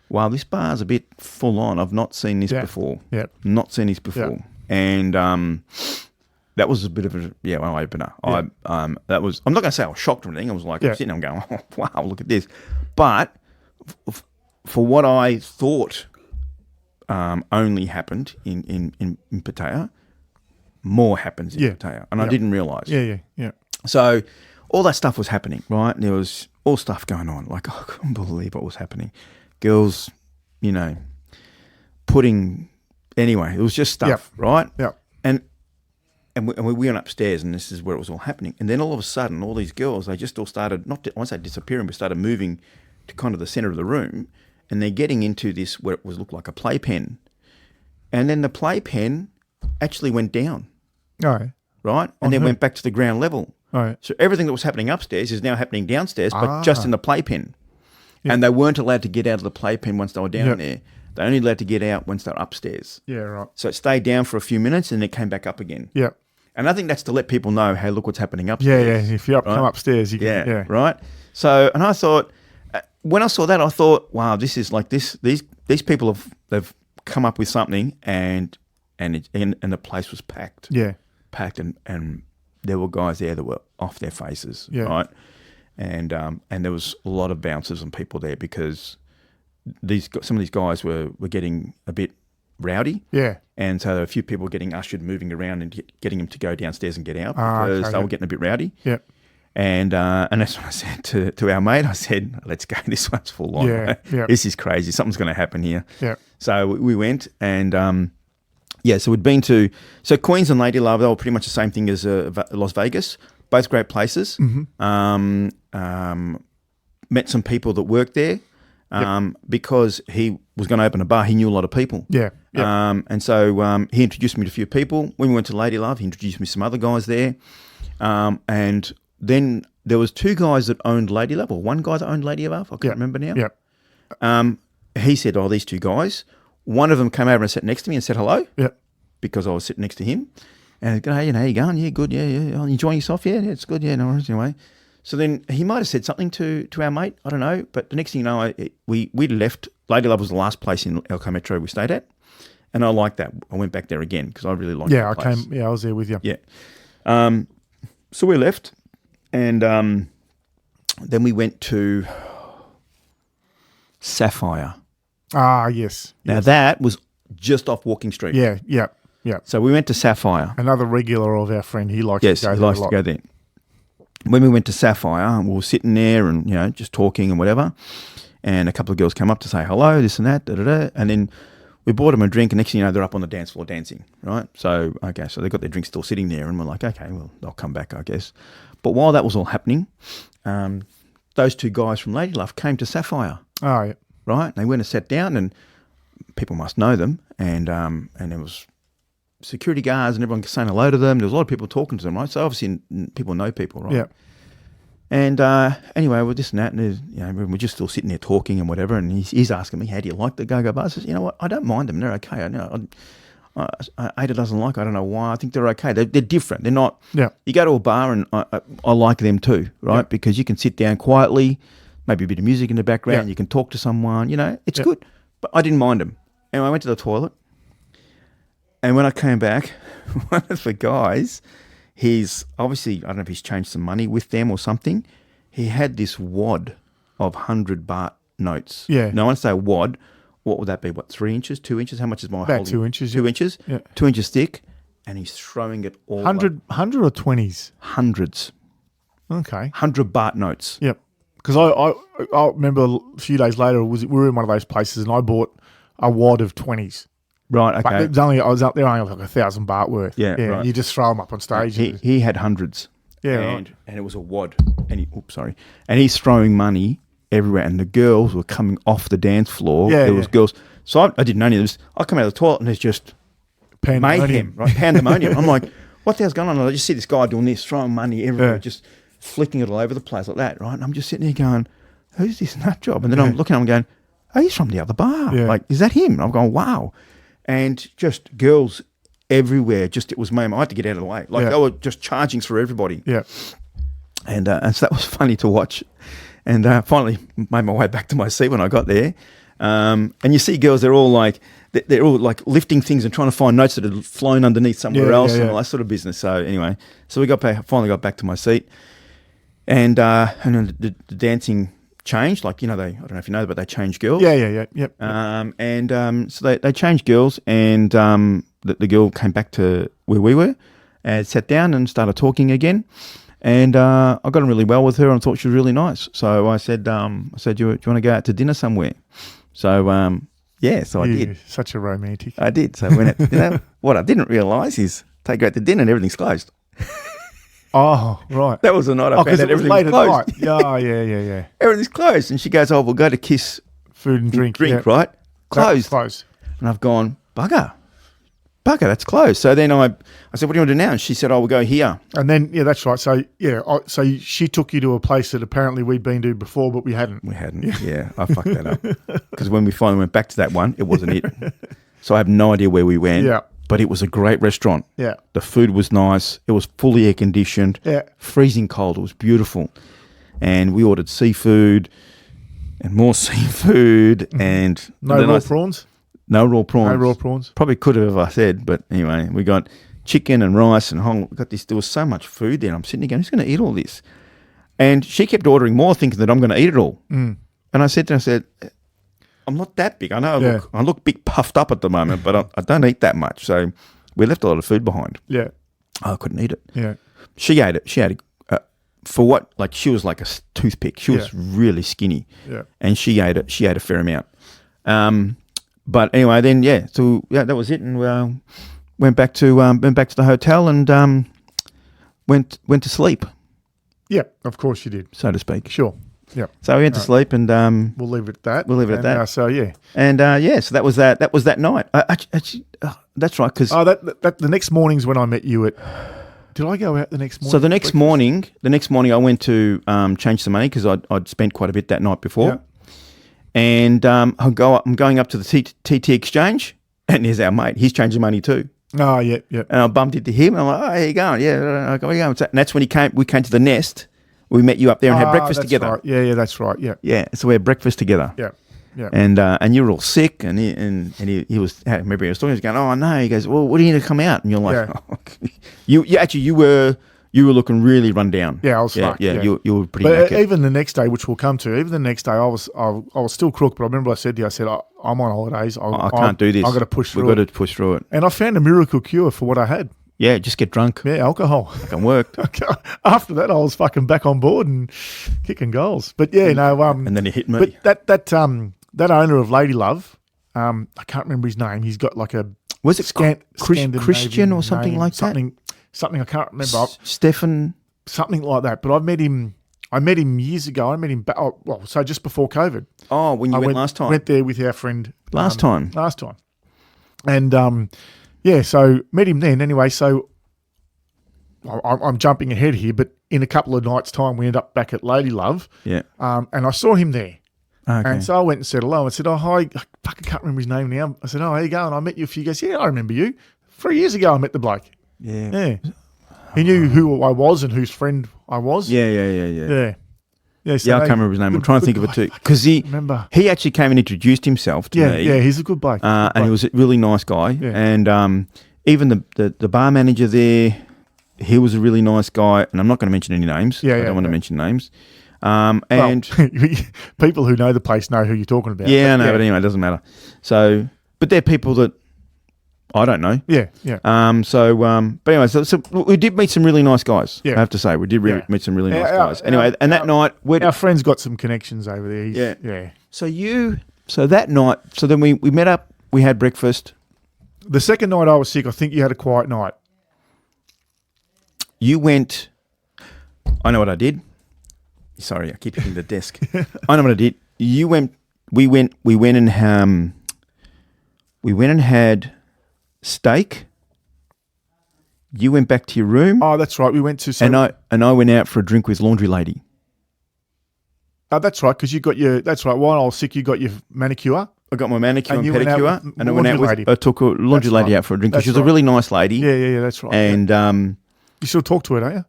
wow, this bar's a bit full on. I've not seen this before. Yeah, not seen this before, and that was a bit of an eye opener. Yeah. That was. I'm not going to say I was shocked or anything. I was like sitting there, I'm going, oh, wow, look at this. But for what I thought only happened in Pattaya, more happens in Pattaya, and I didn't realise. Yeah. So all that stuff was happening, right? And there was all stuff going on. Like, I couldn't believe what was happening. Girls, putting. Anyway, it was just stuff, right? Yeah. And we went upstairs, and this is where it was all happening. And then all of a sudden, all these girls, they just all started, I won't say disappearing, but started moving to kind of the centre of the room. And they're getting into this, where it looked like a playpen. And then the playpen actually went down. Oh. Right? And then went back to the ground level. All right. So everything that was happening upstairs is now happening downstairs, but just in the playpen. Yeah. And they weren't allowed to get out of the playpen once they were down there. They only allowed to get out once they were upstairs. Yeah, right. So it stayed down for a few minutes and it came back up again. Yeah. And I think that's to let people know, hey, look what's happening upstairs. Yeah. If you come upstairs, you can. Yeah, right. So, and I thought, when I saw that, I thought, wow, this is like this. These people they've come up with something, and the place was packed. Yeah, packed, and there were guys there that were off their faces. Yeah. Right. And there was a lot of bouncers and people there because some of these guys were getting a bit rowdy. Yeah. And so there were a few people getting ushered, moving around and getting them to go downstairs and get out Ah, because okay, they were yeah. getting a bit rowdy. Yeah. And that's what I said to our mate. I said, let's go. This one's full on. Yeah, Right? yeah. This is crazy. Something's going to happen here. Yeah. So we went and, so we'd been to, so Queens and Lady Love, they were pretty much the same thing as Las Vegas. Both great places. Mm-hmm. Met some people that worked there because he was going to open a bar. He knew a lot of people. Yeah. Yeah. And so he introduced me to a few people. When we went to Lady Love, he introduced me to some other guys there. And then there was two guys that owned Lady Love, or one guy that owned Lady Love. I can't remember now. Yeah. He said, these two guys. One of them came over and sat next to me and said hello. Yeah. Because I was sitting next to him. And he'd go, hey, how you going? Yeah, good. Yeah. Enjoying yourself? Yeah, it's good. Yeah, no worries. Anyway. So then he might have said something to our mate. I don't know. But the next thing you know, we left. Lady Love was the last place in Elko Metro we stayed at. And I liked that. I went back there again because I really liked that place. I was there with you. Yeah. So we left. And then we went to Sapphire. Ah, yes. Now that was just off Walking Street. Yeah, yeah, yeah. So we went to Sapphire. Another regular of our friend, he likes Yes, to go he there likes a lot. to go there. When we went to Sapphire, we were sitting there and, just talking and whatever. And a couple of girls come up to say hello, this and that, da-da-da. And then we bought them a drink, and next thing you know, they're up on the dance floor dancing, right? So, okay, so they've got their drinks still sitting there, and we're like, okay, well, they'll come back, I guess. But while that was all happening, those two guys from Lady Love came to Sapphire, Oh, yeah. right? They went and sat down, and people must know them, and there was security guards and everyone saying hello to them. There was a lot of people talking to them, right? So obviously people know people, right? Yeah. And anyway, we're this and that, and we're just still sitting there talking and whatever. And he's asking me, "How do you like the go-go bars?" I says, "You know what? I don't mind them. They're okay. Ada doesn't like. I don't know why. I think they're okay. They're different. They're not. Yeah. You go to a bar, and I like them too, right? Yeah. Because you can sit down quietly, maybe a bit of music in the background. Yeah. You can talk to someone. It's Yeah. good. But I didn't mind them. Anyway, I went to the toilet, and when I came back, one of the guys. He's obviously, I don't know if he's changed some money with them or something. He had this wad of 100 baht notes. Yeah. Now, when I say wad, what would that be? What, 3 inches, 2 inches? How much is my About holding? 2 inches. 2 inches? Yeah. 2 inches thick. And he's throwing it all 100 or 20s? hundreds. Okay. 100 baht notes. Yep. Because I remember a few days later, we were in one of those places and I bought a wad of 20s. Right, But okay. it was only, I was up there only like 1,000 baht worth. Yeah, right. You just throw them up on stage. He had hundreds. Yeah, and it was a wad. And and he's throwing money everywhere. And the girls were coming off the dance floor. Yeah, There was yeah. girls. So I didn't know any of this. I come out of the toilet and there's just mayhem, right? Pandemonium. I'm like, what the hell's going on? And I just see this guy doing this, throwing money everywhere, Yeah. just flicking it all over the place like that, right? And I'm just sitting there going, who's this nut job? And then I'm looking at him going, oh, he's from the other bar. Yeah. Like, is that him? And I'm going, wow. And just girls everywhere. Just, it was mayhem. I had to get out of the way. Like, Yeah. they were just charging through everybody. Yeah. And so that was funny to watch. And finally made my way back to my seat when I got there. And you see girls, they're all like lifting things and trying to find notes that had flown underneath somewhere else and all that sort of business. So anyway, we finally got back to my seat. And then the dancing changed. Like, I don't know if you know, but they changed girls. Yeah. Yep. So they changed girls, and the girl came back to where we were and sat down and started talking again. And I got on really well with her, and I thought she was really nice. So I said, do you want to go out to dinner somewhere? So so I did. Such a romantic. I did. So when what I didn't realise is take her out to dinner and everything's closed. Oh, right. That was the night I found Because out it was everything late was at closed. night. Yeah. Everything's closed. And she goes, oh, we'll go to Kiss Food and drink. Drink, yeah. right? Closed. Closed. And I've gone, bugger, that's closed. So then I said, what do you want to do now? And she said, we'll go here. And then, that's right. So, so she took you to a place that apparently we'd been to before, but we hadn't. We hadn't. Yeah, I fucked that up. Because when we finally went back to that one, it wasn't it. So I have no idea where we went. Yeah. But it was a great restaurant. Yeah. The food was nice. It was fully air conditioned. Yeah. Freezing cold. It was beautiful. And we ordered seafood and more seafood and No raw prawns? No raw prawns. No raw prawns. Probably could have, I said, but anyway, we got chicken and rice and we got this. There was so much food there. I'm sitting there going, who's going to eat all this? And she kept ordering more, thinking that I'm going to eat it all. Mm. And I said to her, I'm not that big. I know Yeah. I look big puffed up at the moment, but I don't eat that much. So we left a lot of food behind. Yeah. I couldn't eat it. Yeah. She ate it. She had it. For what? Like she was like a toothpick. She was really skinny. Yeah. And she ate it. She ate a fair amount. But anyway, then so that was it, and went back to the hotel and went to sleep, Yeah. Of course you did. so to speak. Sure. Yeah. So we went to sleep, and We'll leave it at that. We'll leave it at that. So yeah. and so that was that. That was that night. Actually, that's right. Because Oh, that the next morning's when I met you at. Did I go out the next morning? so the next morning, I went to change some money because I'd spent quite a bit that night before, Yeah. and I'm going up to the TT exchange, and there's our mate. He's changing money too. Oh, yeah, yeah. And I bumped into him. And I'm like, "Oh, how you going? Yeah, where you going?" And that's when we came to the Nest. We met you up there and had breakfast that's together. Right. Yeah, that's right. Yeah, Yeah, so we had breakfast together. yeah, yeah. And you were all sick, and he was. I remember he was talking. He was going, "Oh no!" He goes, "Well, what do you need to come out?" And you're like, Yeah. oh, you were looking really run down. Yeah, I was fucked, Yeah, yeah. you were pretty. But knackered. even the next day, which we'll come to, even the next day, I was still crook. But I remember I said to you, I'm on holidays. I can't do this. I've got to push through We've got it. to push through it. And I found a miracle cure for what I had. Yeah, just get drunk. Yeah, alcohol. Fucking worked. After that, I was fucking back on board and kicking goals. But yeah, no. And then he hit me. But that owner of Lady Love, I can't remember his name. He's got like a Was it Scandinavian Christian or something name, like that? Something I can't remember. Stefan. Something like that. But I met him years ago. I met him so just before COVID. Oh, when you went last time. Went there with our friend Last time. and so met him then. Anyway, so I'm jumping ahead here, but in a couple of nights' time, we end up back at Lady Love. Yeah. And I saw him there. Okay. And so I went and said hello. I said, "Oh, hi." I can't remember his name now. I said, "Oh, how you going? I met you a few." He goes, "Yeah, I remember you. 3 years ago, I met the bloke." Yeah. Yeah. He knew who I was and whose friend I was. Yeah. Yeah. Yeah, so Yeah, I can't remember his name. I'm trying to think of it too. Because he actually came and introduced himself to me. Yeah, he's a good bloke. And he was a really nice guy. Yeah. And even the bar manager there, he was a really nice guy. And I'm not going to mention any names. I don't want to mention names. And people who know the place know who you're talking about. yeah, I know, but anyway, it doesn't matter. So, but they're people that I don't know. Yeah. But anyway, so we did meet some really nice guys. Yeah. I have to say, we did meet some really nice Yeah, guys. Anyway, and that night, our friend's got some connections over there. Yeah. So that night, so then we met up, we had breakfast. The second night I was sick, I think you had a quiet night. You went. I know what I did. Sorry, I keep hitting the desk. I know what I did. You went. We went and had steak. You went back to your room. Oh, that's right. We went to. And I went out for a drink with Laundry Lady. Oh, that's right. Because you got your. That's right. While I was sick, you got your manicure. I got my manicure and you went out pedicure, with and I went out Laundry with. Lady. I took a Laundry That's Lady right. out for a drink because That's she was a really nice lady. Yeah. That's right. And you still talk to her, don't you?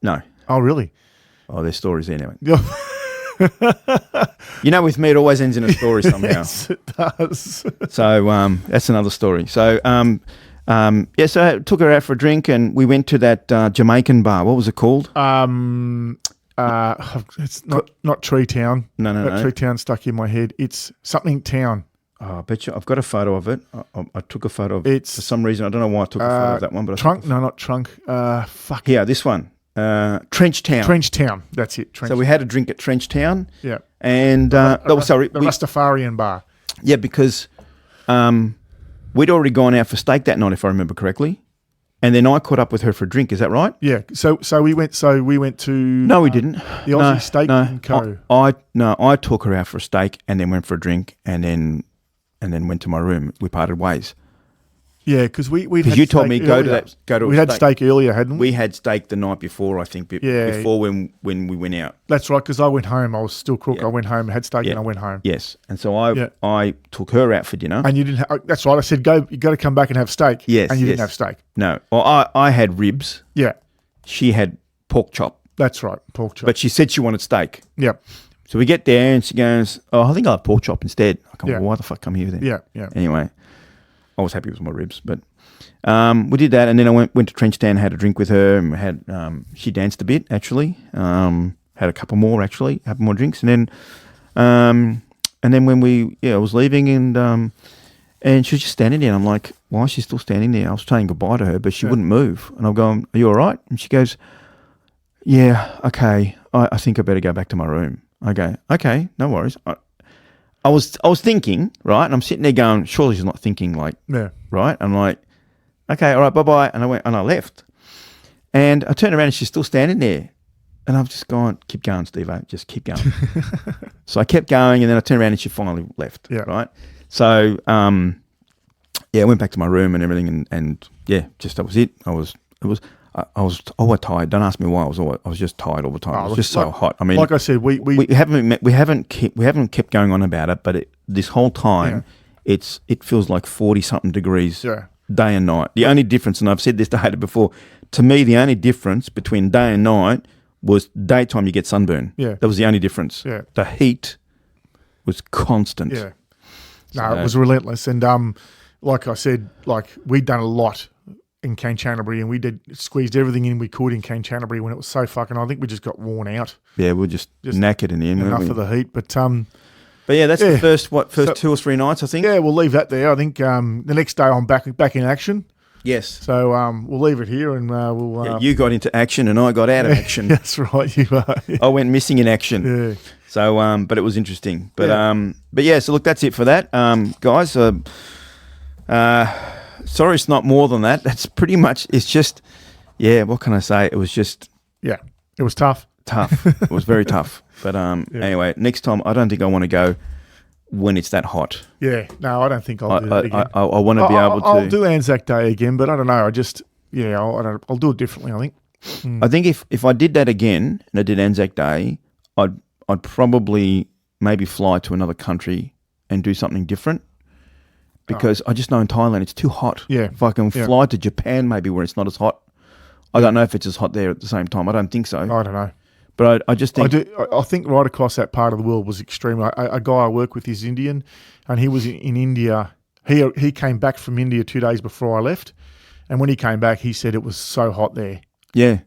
no. Oh, really? Oh, there's stories there anyway. Yeah. You know, with me, it always ends in a story somehow. Yes, it does. So that's another story. So so I took her out for a drink, and we went to that Jamaican bar. What was it called? It's not Tree Town. No. Tree Town stuck in my head. It's something town. Oh, I bet you I've got a photo of it. I took a photo of it. It's for some reason. I don't know why I took a photo of that one. But Trunk? No, not Trunk. Fuck. Yeah, this one. Trench Town. Trench Town. That's it. So we had a drink at Trench Town. Yeah. And The Rastafarian bar. Yeah, because we'd already gone out for steak that night, if I remember correctly. And then I caught up with her for a drink. Is that right? Yeah. So we went to. No, we didn't. The Aussie Steak and Co. I took her out for a steak and then went for a drink and then went to my room. We parted ways. Yeah, because we you told me go to. We had steak earlier, hadn't we? We had steak the night before, I think. Before when we went out. That's right. Because I went home. I was still crook. Yeah. I went home, had steak, Yeah. and I went home. Yes, and so I took her out for dinner. And you didn't. That's right. I said, go. You got to come back and have steak. Yes, and you didn't have steak. No, well, I had ribs. Yeah, She had pork chop. that's right. Pork chop. But she said she wanted steak. Yeah, So we get there and she goes, "Oh, I think I'll have pork chop instead." I go, Yeah. "Well, why the fuck come here then?" yeah. Anyway, I was happy with my ribs, but we did that, and then I went to Trench Town, had a drink with her, and had she danced a bit actually. Had a couple more drinks, and then and then when I was leaving, and she was just standing there. And I'm like, why is she still standing there? I was saying goodbye to her, but she wouldn't move. And I'm going, are you all right? And she goes, yeah, okay. I think I better go back to my room. I go, okay, no worries. I was thinking, right? And I'm sitting there going, surely she's not thinking like, right? I'm like, okay, all right, bye-bye. And I went, and I left. And I turned around and she's still standing there. And I've just gone, keep going, Steve-O, just keep going. So I kept going, and then I turned around and she finally left, right? So, I went back to my room and everything, and just that was it. I was always tired. Don't ask me why. I was just tired all the time. It was just so hot. I mean, like I said, we haven't kept going on about it, but this whole time, it feels like 40-something degrees day and night. The only difference, and I've said this to Hader before, to me, the only difference between day and night was daytime you get sunburn. Yeah. That was the only difference. Yeah. The heat was constant. Yeah. No, it was relentless. And like I said, we'd done a lot in Kanchanaburri, and we squeezed everything in we could in Kanchanaburri when it was so fucking, I think we just got worn out. Yeah, we were just knackered in the end. Enough of the heat. But yeah, that's the first 2 or 3 nights, I think. Yeah, we'll leave that there. I think the next day I'm back in action. Yes. So we'll leave it here, and we'll. You got into action, and I got out of action. That's right. You are. I went missing in action. Yeah. So, but it was interesting. But yeah. So look, that's it for that, guys. Sorry, it's not more than that. That's pretty much. It's just, what can I say? It was just. Yeah, it was tough. It was very tough. But anyway, next time I don't think I want to go when it's that hot. Yeah, no, I don't think I'll do it again. I want to be able to. I'll do Anzac Day again, but I don't know. I just, I'll do it differently, I think. I think if I did that again and I did Anzac Day, I'd probably maybe fly to another country and do something different, because I just know in Thailand it's too hot. Yeah. If I can fly to Japan maybe where it's not as hot, I don't know if it's as hot there at the same time. I don't think so. I don't know. But I just think... I think right across that part of the world was extreme. A guy I work with is Indian, and he was in India. He came back from India 2 days before I left, and when he came back, he said it was so hot there. Yeah.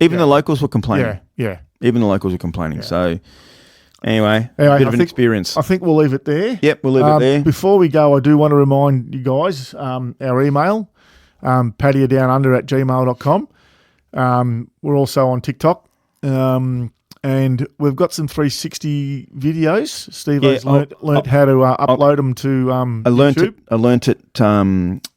Even the locals were complaining. Yeah, yeah. Even the locals were complaining. Yeah. So, anyway, a bit of an experience. I think we'll leave it there. Yep, we'll leave it there. Before we go, I do want to remind you guys, our email, pattayadownunder@gmail.com. We're also on TikTok. And we've got some 360 videos. Steve's learnt how to upload them to YouTube. I learnt it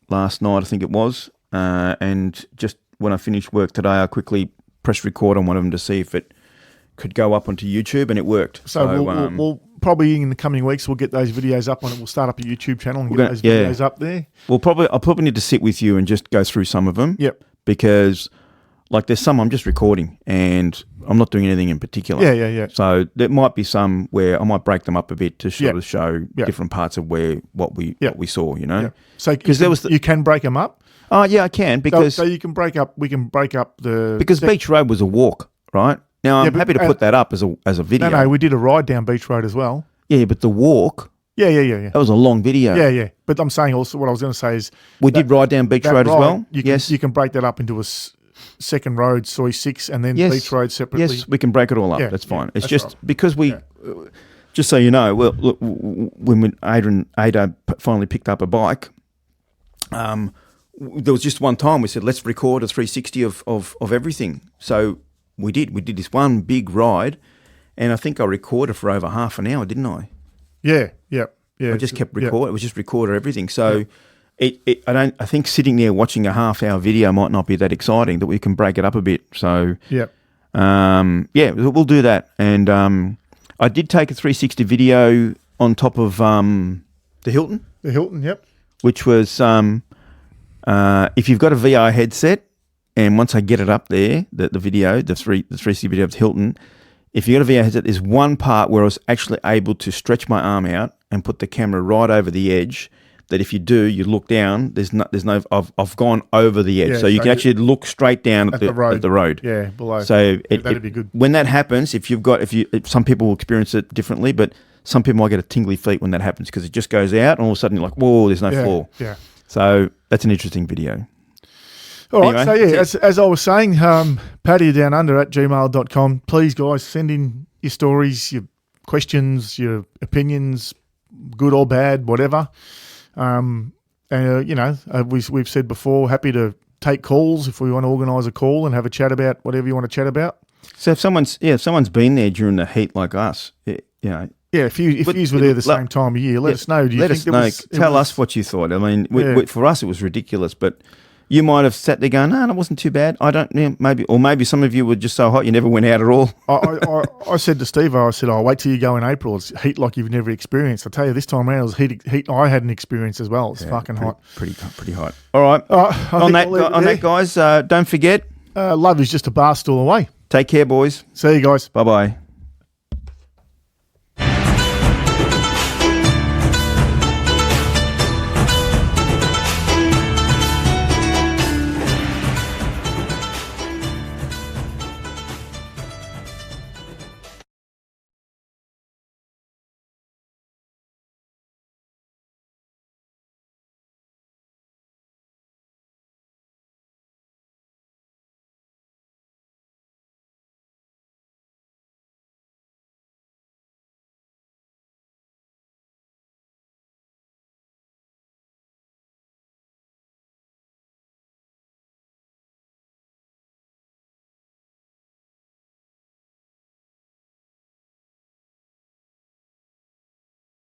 last night, I think it was. And just when I finished work today, I quickly pressed record on one of them to see if it could go up onto YouTube, and it worked. So we'll probably in the coming weeks we'll get those videos up on it. We'll start up a YouTube channel and get those videos up there. I'll probably need to sit with you and just go through some of them. Yep. Because there's some I'm just recording and I'm not doing anything in particular. Yeah. So there might be some where I might break them up a bit to sort of show different parts of what we saw, Yep. So because you can break them up. Oh yeah, I can, because so you can break up. We can break up the because Beach Road was a walk, right? Now I'm happy to put that up as a video. No, we did a ride down Beach Road as well. Yeah, but the walk. Yeah. That was a long video. Yeah. But I'm saying also what I was going to say is we did ride down Beach Road as well. You can break that up into a second road, Soy 6, and then Beach Road separately. Yes, we can break it all up. Yeah, that's fine. It's just right. Because we, just so you know, well, look, when Ada finally picked up a bike, there was just one time we said, let's record a 360 of everything. So we did. We did this one big ride, and I think I recorded for over half an hour, didn't I? Yeah. I just kept recording. It was just recorded everything. So I think sitting there watching a half-hour video might not be that exciting, that we can break it up a bit. So we'll do that. And I did take a 360 video on top of the Hilton. The Hilton, yep. Which was if you've got a VR headset, and once I get it up there, the video, the 360 video of the Hilton, if you've got a VR headset, there's one part where I was actually able to stretch my arm out and put the camera right over the edge. That if you do, you look down. There's no. I've gone over the edge, so you can actually look straight down at the road. Yeah, below. So that'd be good. When that happens, if some people will experience it differently, but some people might get a tingly feet when that happens, because it just goes out, and all of a sudden you're like, whoa, there's no floor. Yeah. So that's an interesting video. All right. So as I was saying, pattayadownunder@gmail.com. Please, guys, send in your stories, your questions, your opinions, good or bad, whatever. We've said before, happy to take calls if we want to organise a call and have a chat about whatever you want to chat about. So if someone's been there during the heat like us, if you were there the same time of year, let us know. Tell us what you thought. I mean, for us it was ridiculous, but you might have sat there going, "No, that wasn't too bad." I don't know, maybe some of you were just so hot you never went out at all. I said to Steve, I'll wait till you go in April. It's heat like you've never experienced. I tell you, this time around it was heat I hadn't experienced as well. It's fucking hot, pretty hot. All right, on that, guys, don't forget, love is just a bar stool away. Take care, boys. See you guys. Bye bye.